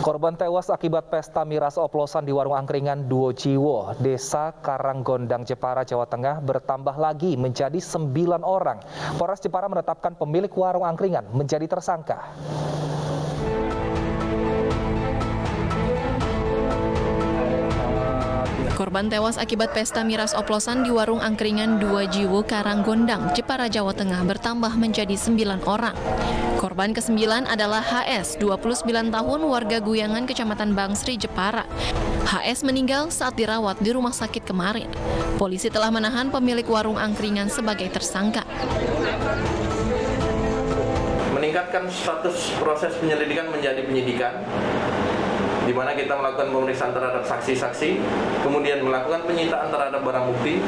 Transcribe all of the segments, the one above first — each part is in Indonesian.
Korban tewas akibat pesta miras oplosan di warung angkringan Duojiwo, Desa Karanggondang, Jepara, Jawa Tengah bertambah lagi menjadi 9 orang. Polres Jepara menetapkan pemilik warung angkringan menjadi tersangka. Korban tewas akibat pesta miras oplosan di warung angkringan Duojiwo, Karanggondang, Jepara, Jawa Tengah bertambah menjadi 9 orang. Korban ke-9 adalah HS, 29 tahun, warga Guyangan, Kecamatan Bangsri, Jepara. HS meninggal saat dirawat di rumah sakit kemarin. Polisi telah menahan pemilik warung angkringan sebagai tersangka. Meningkatkan status proses penyelidikan menjadi penyidikan, di mana kita melakukan pemeriksaan terhadap saksi-saksi, kemudian melakukan penyitaan terhadap barang bukti,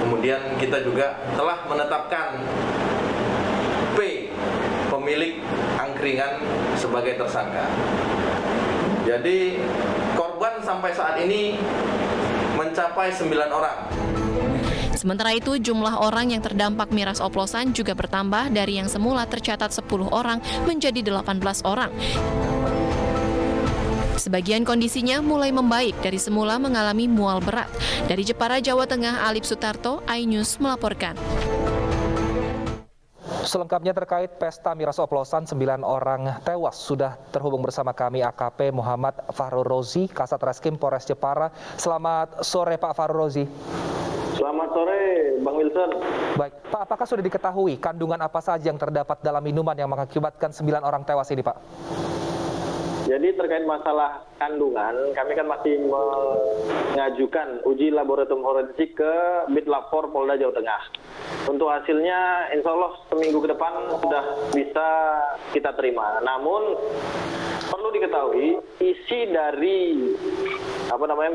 kemudian kita juga telah menetapkan P, pemilik angkringan, sebagai tersangka. Jadi korban sampai saat ini mencapai 9 orang. Sementara itu, jumlah orang yang terdampak miras oplosan juga bertambah dari yang semula tercatat 10 orang menjadi 18 orang. Sebagian kondisinya mulai membaik dari semula mengalami mual berat. Dari Jepara, Jawa Tengah, Alip Sutarto, iNews melaporkan. Selengkapnya terkait pesta miras oplosan 9 orang tewas sudah terhubung bersama kami AKP Muhammad Fahrul Rozi, Kasat Reskrim Polres Jepara. Selamat sore Pak Fahrul Rozi. Selamat sore Bang Wilson. Baik, Pak, apakah sudah diketahui kandungan apa saja yang terdapat dalam minuman yang mengakibatkan 9 orang tewas ini, Pak? Jadi terkait masalah kandungan, kami kan masih mengajukan uji laboratorium forensik ke Bitlab-4 Polda Jawa Tengah. Untuk hasilnya, insya Allah seminggu ke depan sudah bisa kita terima. Namun perlu diketahui isi dari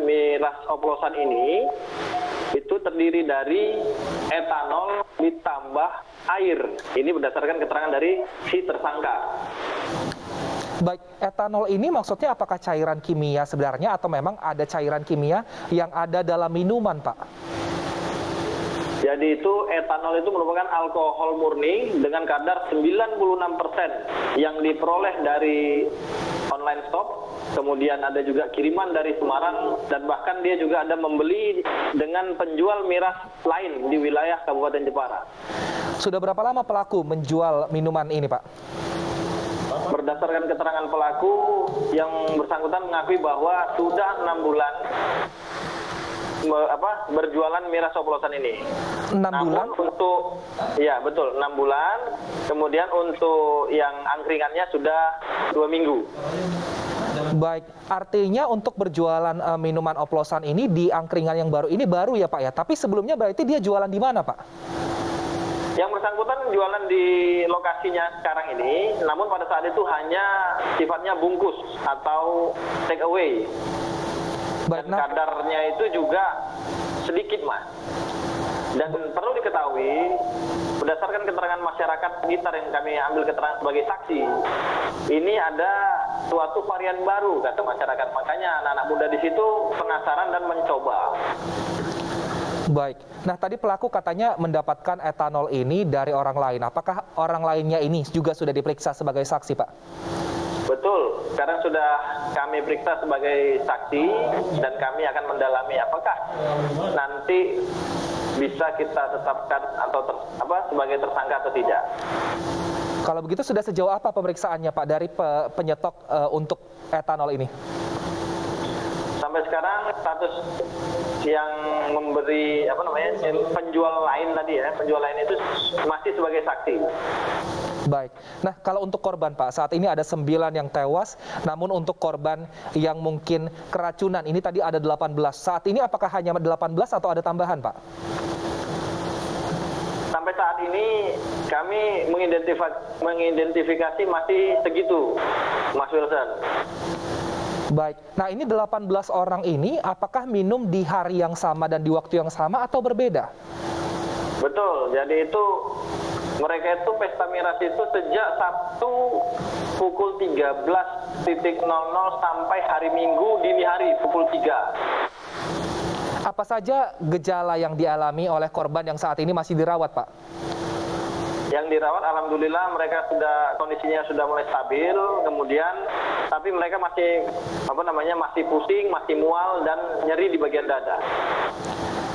miras oplosan ini itu terdiri dari etanol ditambah air. Ini berdasarkan keterangan dari si tersangka. Baik, etanol ini maksudnya apakah cairan kimia sebenarnya atau memang ada cairan kimia yang ada dalam minuman, Pak? Jadi itu etanol itu merupakan alkohol murni dengan kadar 96% yang diperoleh dari online shop. Kemudian ada juga kiriman dari Semarang dan bahkan dia juga ada membeli dengan penjual miras lain di wilayah Kabupaten Jepara. Sudah berapa lama pelaku menjual minuman ini, Pak? Berdasarkan keterangan pelaku, yang bersangkutan mengakui bahwa sudah 6 bulan berjualan miras oplosan ini. 6 bulan? Untuk, ya betul, 6 bulan. Kemudian untuk yang angkringannya sudah 2 minggu. Baik, artinya untuk berjualan minuman oplosan ini di angkringan yang baru ini baru ya, Pak ya? Tapi sebelumnya berarti dia jualan di mana, Pak? Yang bersangkutan jualan di lokasinya sekarang ini, namun pada saat itu hanya sifatnya bungkus atau take away. Dan kadarnya itu juga sedikit, Mas. Dan perlu diketahui, berdasarkan keterangan masyarakat sekitar yang kami ambil keterangan sebagai saksi, ini ada suatu varian baru, kata masyarakat. Makanya anak-anak muda di situ penasaran dan mencoba. Baik, nah tadi pelaku katanya mendapatkan etanol ini dari orang lain. Apakah orang lainnya ini juga sudah diperiksa sebagai saksi, Pak? Betul, sekarang sudah kami periksa sebagai saksi dan kami akan mendalami apakah nanti bisa kita tetapkan atau sebagai tersangka atau tidak. Kalau begitu sudah sejauh apa pemeriksaannya, Pak, dari penyetok untuk etanol ini? Sampai sekarang status yang memberi penjual lain tadi ya, penjual lain itu masih sebagai saksi. Baik. Nah, kalau untuk korban, Pak, saat ini ada 9 yang tewas, namun untuk korban yang mungkin keracunan ini tadi ada 18. Saat ini apakah hanya 18 atau ada tambahan, Pak? Sampai saat ini kami mengidentifikasi masih segitu, Mas Wilson. Baik, nah ini 18 orang ini apakah minum di hari yang sama dan di waktu yang sama atau berbeda? Betul, jadi itu mereka itu pesta miras itu sejak Sabtu pukul 13.00 sampai hari Minggu dini hari pukul 3. Apa saja gejala yang dialami oleh korban yang saat ini masih dirawat, Pak? Yang dirawat alhamdulillah mereka kondisinya sudah mulai stabil, kemudian tapi mereka masih masih pusing, masih mual dan nyeri di bagian dada.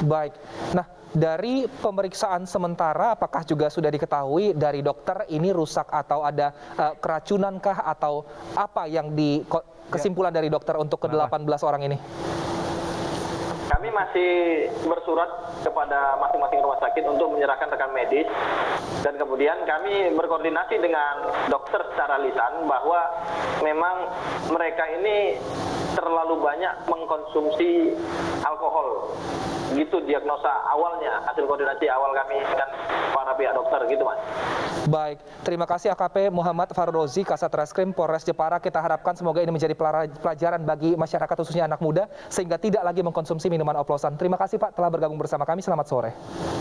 Baik. Nah, dari pemeriksaan sementara apakah juga sudah diketahui dari dokter ini rusak atau ada keracunankah atau apa yang kesimpulan dari dokter untuk ke-18 orang ini? Kami masih bersurat kepada masing-masing rumah sakit untuk menyerahkan rekam medis dan kemudian kami berkoordinasi dengan dokter secara lisan bahwa memang mereka ini terlalu banyak mengkonsumsi alkohol. Gitu diagnosa awalnya, hasil koordinasi awal kami dengan para pihak dokter gitu, Mas. Baik, terima kasih AKP Muhammad Farrozi, Kasat Reskrim Polres Jepara. Kita harapkan semoga ini menjadi pelajaran bagi masyarakat khususnya anak muda sehingga tidak lagi mengkonsumsi minuman oplosan. Terima kasih Pak telah bergabung bersama kami. Selamat sore.